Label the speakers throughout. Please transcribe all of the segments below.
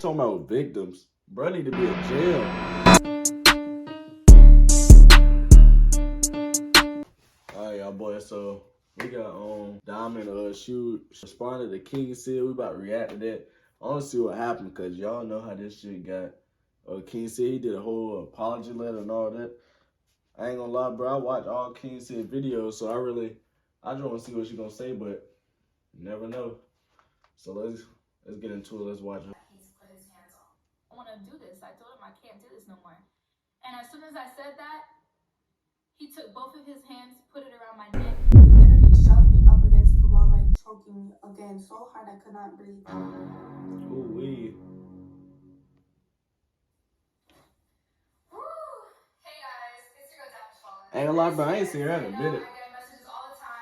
Speaker 1: talking about victims. Bro need to be in jail. Alright, y'all boys, so we got Dymond she responded to King said. We about to react to that. I want to see what happened because y'all know how this shit got. King said he did a whole apology letter and all that. I ain't gonna lie, bro. I watch all King said videos, so I just want to see what she gonna say, but you never know. So let's get into it. Let's watch it.
Speaker 2: He's put his hands on. I want to do this. I told him I can't do this no more. And as soon as I said that, he took both of his hands, put it around my neck.
Speaker 3: He literally shoved me up against the wall, like choking me again so hard I could not breathe.
Speaker 1: Ooh wee. Ain't gonna lie, bro. I ain't seen her in a minute.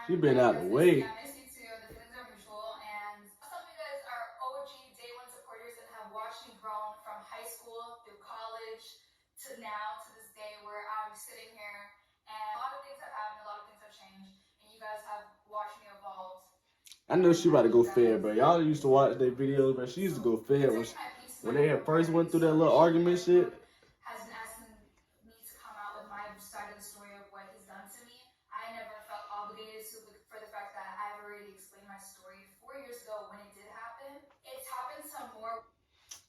Speaker 1: She been out the way.
Speaker 2: I miss you too. The feelings are mutual. And some of you guys are OG Day One supporters and have watched me grow from high school through college to now to this day where I'm sitting here. And a lot of things have happened, a lot of things have changed, and you guys have watched me evolve.
Speaker 1: I know she about to go fair, bro. Y'all used to watch their videos, but she used to go fair when they had first went through that little argument shit.
Speaker 2: Has been asking me to come out with my side of the story of what he's done to me. I never felt obligated to for the fact that I've already explained my story 4 years ago when it did happen. It's happened some more.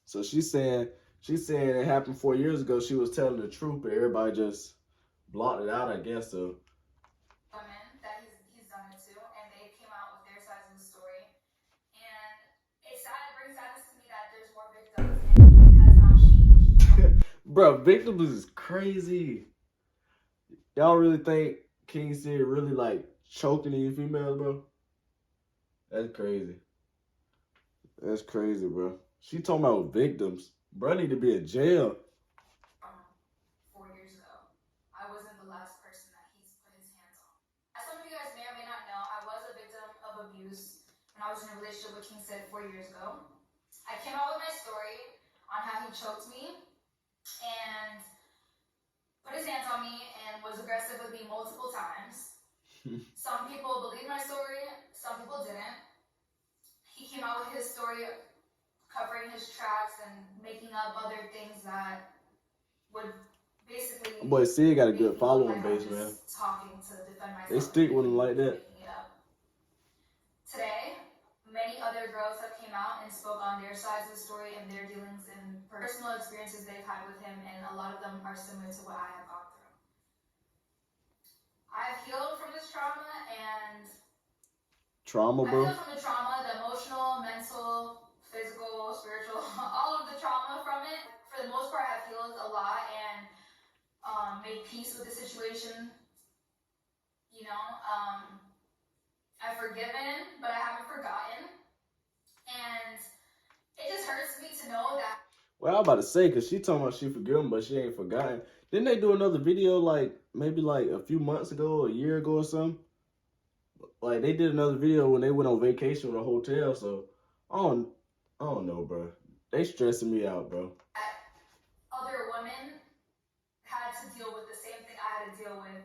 Speaker 1: So she's saying it happened 4 years ago. She was telling the truth, but everybody just blocked it out, I guess. So
Speaker 2: women that he's done it to, and they came out with their sides of the story. And it's sad, it brings sadness to me that there's more victims and he has not changed.
Speaker 1: Bro, victims is crazy. Y'all really think King said really like choking these females, bro? That's crazy. That's crazy, bro. She talking about victims. Bro need to be in jail.
Speaker 2: 4 years ago, I wasn't the last person that he's put his hands on. As some of you guys may or may not know, I was a victim of abuse when I was in a relationship with King said 4 years ago. I came out with my story on how he choked me and put his hands on me and was aggressive with me multiple times. Some people believed my story, some people didn't. He came out with his story covering his tracks and making up other things that would basically...
Speaker 1: Boy, Sid got a good following base, man.
Speaker 2: Talking to defend myself.
Speaker 1: They stick with him like that.
Speaker 2: Today, many other girls have came out and spoke on their sides of the story and their dealings and personal experiences they've had with him, and a lot of them are similar to what I have gone through. I've healed from this trauma and...
Speaker 1: Trauma, bro?
Speaker 2: I healed from the trauma, the emotional, mental, physical, spiritual, all of the trauma from it. For the most part, I've healed a lot and made peace with the situation. You know, I've forgiven, but I haven't forgotten. And it just hurts me to know that.
Speaker 1: Well, I was about to say, because she talking about she forgiven, but she ain't forgotten. Didn't they do another video, like, maybe like a few months ago, a year ago or something? Like, they did another video when they went on vacation with a hotel, so I don't know, bro. They stressing me out, bro.
Speaker 2: Other women had to deal with the same thing I had to deal with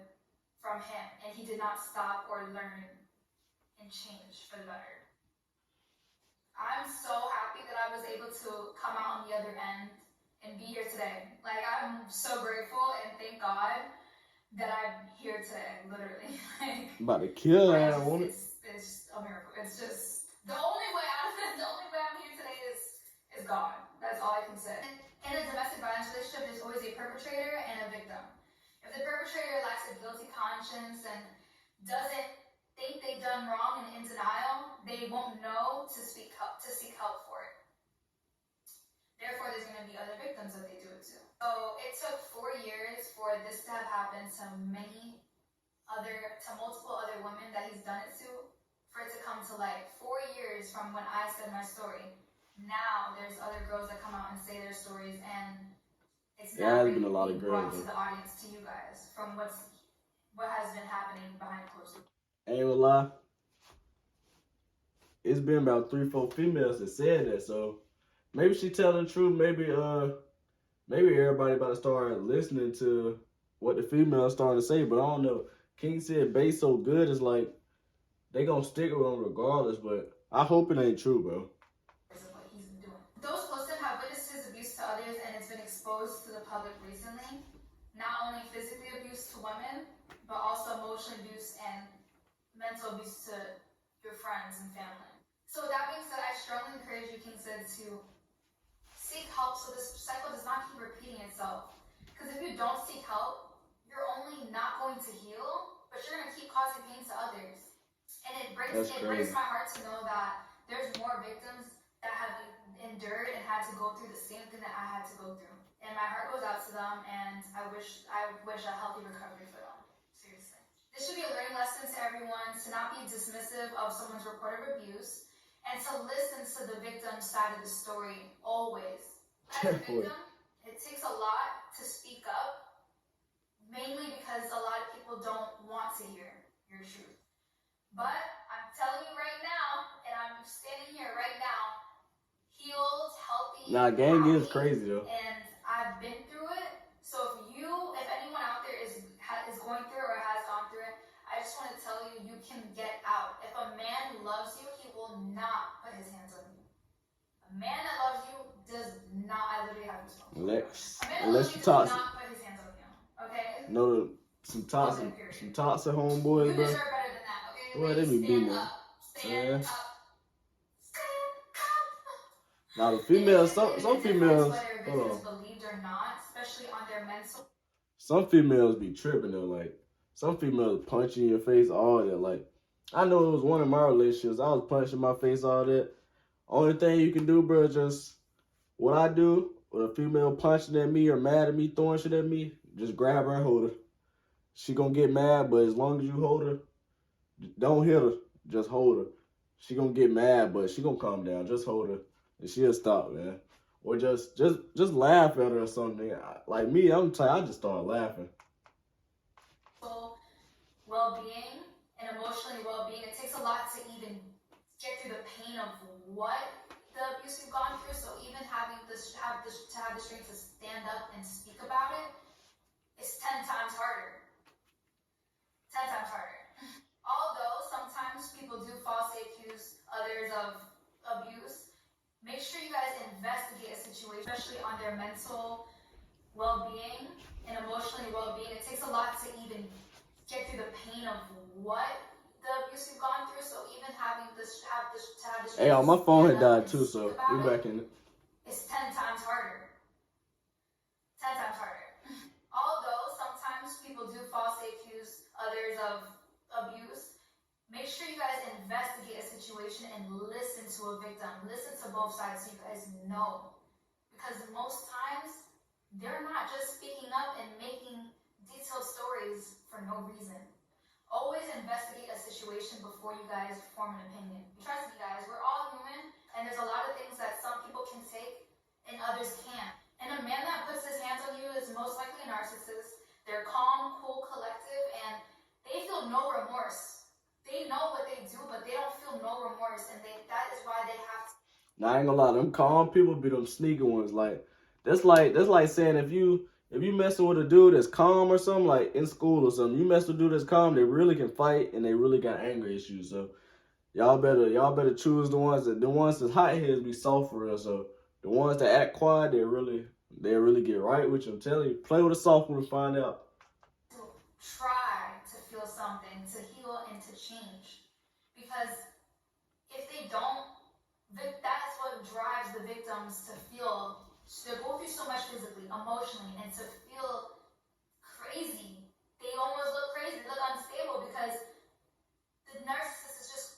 Speaker 2: from him, and he did not stop or learn and change for the better. I'm so happy that I was able to come out on the other end and be here today. Like, I'm so grateful and thank God that I'm here today, literally. Like,
Speaker 1: I'm about to kill that, I want it.
Speaker 2: It's a miracle. It's just the only way I'm here today is God. That's all I can say. In a domestic violence relationship, there's always a perpetrator and a victim. If the perpetrator lacks a guilty conscience and doesn't think they've done wrong and in denial, they won't know to seek help for it. Therefore, there's going to be other victims that they do it to. So it took 4 years for this to have happened to multiple other women that he's done it to, for it to come to light. 4 years from when I said my story. Now there's other girls that come out and say their stories, and it's now
Speaker 1: been a lot of girls
Speaker 2: brought to the audience, to you guys, from what has been happening behind closed doors.
Speaker 1: Ain't gonna lie. It's been about 3-4 females that said that, so maybe she telling the truth. Maybe everybody about to start listening to what the females starting to say, but I don't know. King said base so good, it's like they gonna stick with him regardless, but I hope it ain't true, bro.
Speaker 2: What he's been doing. Those close to him have witnessed exposed to the public recently. Not only physically abuse to women, but also emotional abuse and mental abuse to your friends and family. So with that being said, I strongly encourage you, King said, to seek help so this cycle does not keep repeating itself. Because if you don't seek help, you're only not going to heal, but you're going to keep causing pain to others. And it breaks my heart to know that there's more victims that have endured and had to go through the same thing that I had to go through. And my heart goes out to them, and I wish a healthy recovery for them. Seriously. This should be a learning lesson to everyone to not be dismissive of someone's report of abuse and to listen to the victim's side of the story always. As a victim, it takes a lot to speak up, mainly because a lot of people don't want to hear your truth. But I'm telling you right now, and I'm standing here right now, healed, healthy,
Speaker 1: Nah, gang
Speaker 2: happy,
Speaker 1: is crazy though.
Speaker 2: And I've been through it. So if anyone out there is going through it or has gone through it, I just want to tell you, you can get out. If a man loves you, he will not put his hands on you. A man that loves you does not. I literally have goosebumps.
Speaker 1: Unless you toxic.
Speaker 2: Not put his hands on you. Okay.
Speaker 1: No, some toxic homeboys,
Speaker 2: you
Speaker 1: bro.
Speaker 2: deserve better than that. Okay.
Speaker 1: Well, they be beating them.
Speaker 2: Stand up.
Speaker 1: Now the females, some females,
Speaker 2: whether victims believed or not, especially on their mental.
Speaker 1: Some females be tripping though. Like some females punch you in your face, all that. Like I know it was one of my relationships. I was punching my face, all that. Only thing you can do, bro, just what I do with a female punching at me or mad at me, throwing shit at me, just grab her and hold her. She gonna get mad, but as long as you hold her, don't hit her. Just hold her. She gonna get mad, but she gonna calm down. Just hold her. And she'll stop, man. Or just laugh at her or something. Like me, I'm tired. I just start laughing.
Speaker 2: Well-being and emotionally well-being, it takes a lot to even get through the pain of what the abuse you've gone through. So even having to have the strength to stand up and speak about it, it's 10 times harder. 10 times harder. Although sometimes people do falsely accuse others of abuse, make sure you guys investigate a situation, especially on their mental well-being and emotionally well-being. It takes a lot to even get through the pain of what the abuse you've gone through. So even having to have this.
Speaker 1: Hey, my phone had died too, so we back in it.
Speaker 2: It's 10 times harder. 10 times harder. Although sometimes people do falsely accuse others of abuse, make sure you guys investigate a situation and listen to a victim. Listen to both sides so you guys know. Because most times, they're not just speaking up and making detailed stories for no reason. Always investigate a situation before you guys form an opinion. Trust me, guys, we're all human, and there's a lot of things that some people can take and others can't. And a man that puts his hands on you is most likely a narcissist. They're calm, cool, collective, and they feel no remorse. They know what they do, but they don't feel no remorse, and that is why they have to.
Speaker 1: Now I ain't gonna lie, them calm people be them sneaky ones. Like that's like saying if you messing with a dude that's calm or something, like in school or something, you mess with a dude that's calm, they really can fight and they really got anger issues. So y'all better choose the ones that's hot heads be soft for real. So the ones that act quiet, they really get right with you. I'm telling you, play with a soft one and find out.
Speaker 2: Try to feel something, to heal and to change. Because if they don't, that's what drives the victims to feel, to go through so much physically, emotionally, and to feel crazy. They almost look crazy, they look unstable because the narcissist is just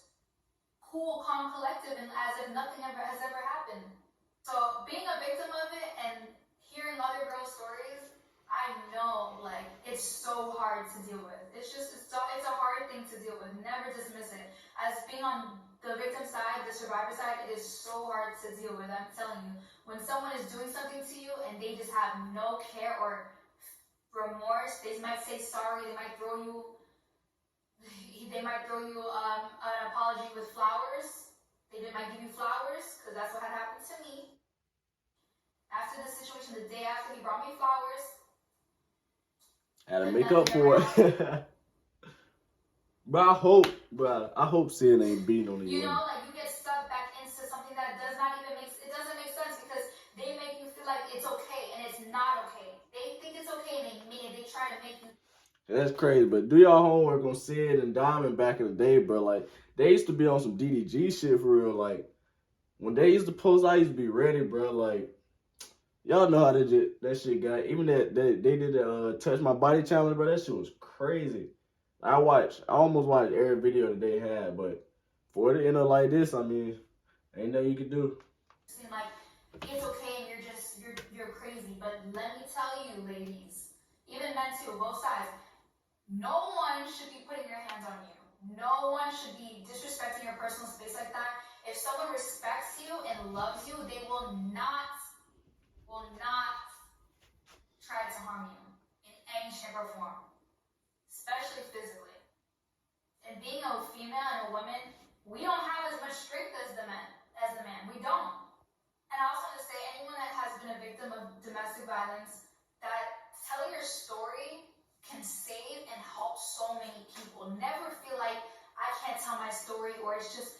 Speaker 2: cool, calm, collective, and as if nothing has ever happened. So being a victim of it and hearing other girls' stories, I know, like, it's so hard to deal with. It's a hard thing to deal with. Never dismiss it. As being on the victim side, the survivor side, it is so hard to deal with. I'm telling you, when someone is doing something to you and they just have no care or remorse, they might say sorry, they might throw you an apology with flowers. They might give you flowers, because that's what had happened to me. After the situation, the day after, he brought me flowers.
Speaker 1: Had to make up for it. But I hope Sid ain't beating on
Speaker 2: You
Speaker 1: anyone.
Speaker 2: know, like you get sucked back into something that doesn't make sense because they make you feel like it's okay and it's not
Speaker 1: That's crazy. But do y'all homework on Sid and Dymond back in the day, bro. Like, they used to be on some DDG shit for real. Like, when they used to post, I used to be ready, bro. Like, y'all know how that shit got. Even that they did the Touch My Body challenge, bro. That shit was crazy. I almost watched every video that they had, but for it to end up like this, I mean, ain't nothing you can do.
Speaker 2: Seem like it's okay and you're crazy, but let me tell you, ladies, even men too, both sides, no one should be putting their hands on you. No one should be disrespecting your personal space like that. If someone respects you and loves you, they will not try to harm you in any shape or form, especially physically. And being a female and a woman, we don't have as much strength as the man. We don't. And I also want to say, anyone that has been a victim of domestic violence, that telling your story can save and help so many people. Never feel like I can't tell my story, or it's just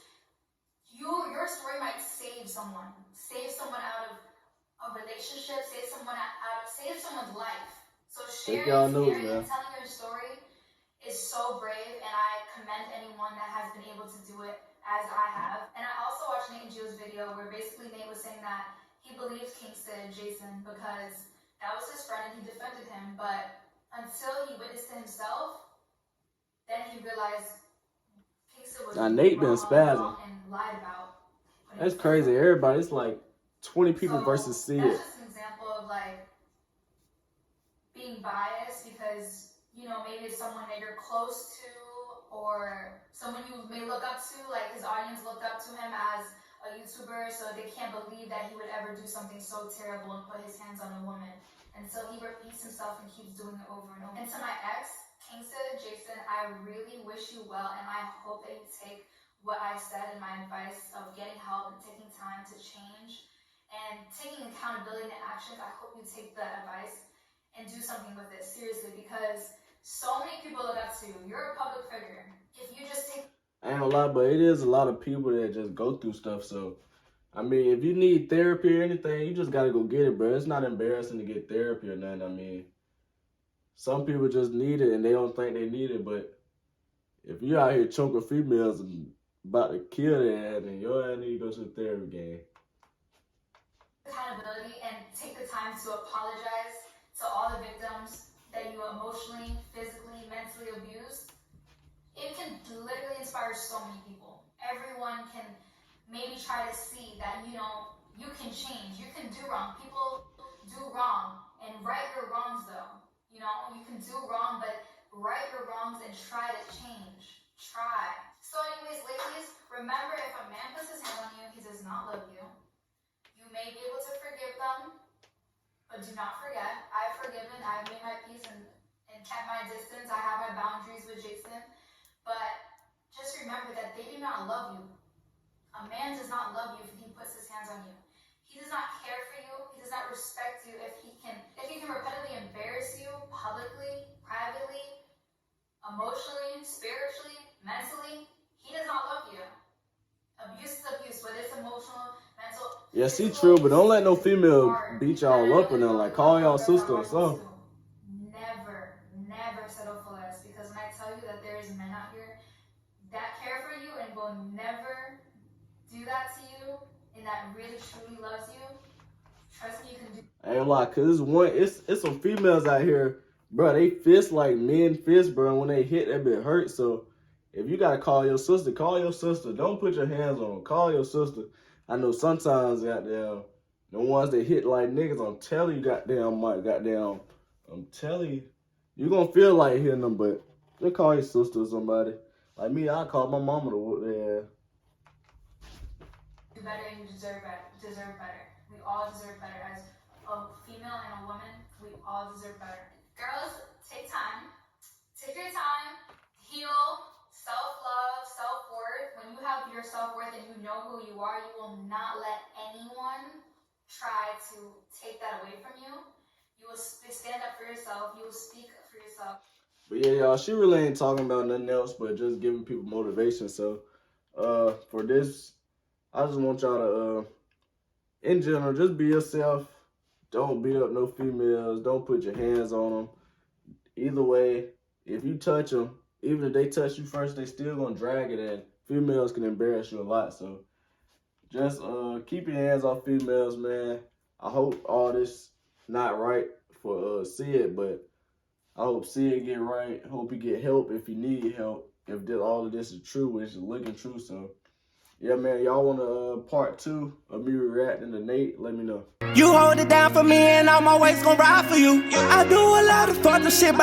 Speaker 2: your story might save someone out of a relationship, save someone's life. So sharing and telling your story is so brave, and I commend anyone that has been able to do it as I have. And I also watched Nate and Gio's video where basically Nate was saying that he believes Kingston Jason because that was his friend and he defended him, but until he witnessed it himself, then he realized Kingston was
Speaker 1: Nate been spazzing
Speaker 2: and lied about.
Speaker 1: That's crazy. Everybody, it's like 20 people versus Sid.
Speaker 2: That's just an example of like being biased because, you know, maybe it's someone that you're close to or someone you may look up to, like his audience looked up to him as a YouTuber, so they can't believe that he would ever do something so terrible and put his hands on a woman. And so he repeats himself and keeps doing it over and over. And to my ex, Kingston Jason, I really wish you well, and I hope that you take what I said in my advice of getting help and taking time to change and taking accountability and actions. I hope you take that advice and do something with it seriously, because so many people look up to you. You're a public figure. If you just take...
Speaker 1: I ain't gonna lie, but it is a lot of people that just go through stuff. So, I mean, if you need therapy or anything, you just gotta go get it, bro. It's not embarrassing to get therapy or nothing. I mean, some people just need it and they don't think they need it, but if you out here choking females and about to kill their ass, then your ass need to go to the therapy game.
Speaker 2: Accountability and take the time to apologize to all the victims that you emotionally, physically, mentally abused. It can literally inspire so many people. Everyone can maybe try to see that, you know, you can change, you can do wrong. People do wrong, and right your wrongs though. You know, you can do wrong, but right your wrongs and try to change. Try. So anyways, ladies, remember, if a man puts his hand on you, he does not love you. You may be able to forgive them, but do not forget, I've forgiven, I've made my peace and kept my distance. I have my boundaries with Jason. But just remember that they do not love you. A man does not love you if he puts his hands on you. He does not care for you. He does not respect you if he can repetitively embarrass you publicly, privately, emotionally, spiritually, mentally. He does not love you. Abuse is abuse, whether it's emotional, mental.
Speaker 1: Yeah, see, true, but don't let no female beat y'all up or nothing. Like, call y'all sister or something.
Speaker 2: Never settle for less, because when I tell you that there is men out here that care for you and will never do that to you and that really truly loves you, trust me, you can do.
Speaker 1: I ain't gonna lie, cause it's some females out here, bro. They fist like men fist, bro. And when they hit, that bit hurt. So if you gotta call your sister, call your sister. Don't put your hands on them. Call your sister. I know sometimes goddamn the ones that hit like niggas, I'm telling you, I'm telling you, you gonna feel like hitting them, but just call your sister or somebody. Like me, I call my mama to whoop their ass.
Speaker 2: Do better, and you deserve better. We all deserve better. As a female and a woman, we all deserve better. Girls, take time. Take your time. Heal. Self-love, self-worth. When you have your self-worth and you know who you are, you will not let anyone try to take that away from you. You will stand up for yourself. You will speak for yourself.
Speaker 1: But yeah, y'all, she really ain't talking about nothing else but just giving people motivation. So, for this, I just want y'all to, in general, just be yourself. Don't beat up no females. Don't put your hands on them. Either way, if you touch them, even if they touch you first, they still gonna drag it, and females can embarrass you a lot. So just keep your hands off females, man. I hope all this not right for Sid, but I hope Sid get right. Hope he get help if he need help. If all of this is true, which is looking true. So yeah, man, y'all want a part 2 of me reacting to Nate? Let me know.
Speaker 4: You hold it down for me and I'm always gonna ride for you. I do a lot of fucking shit.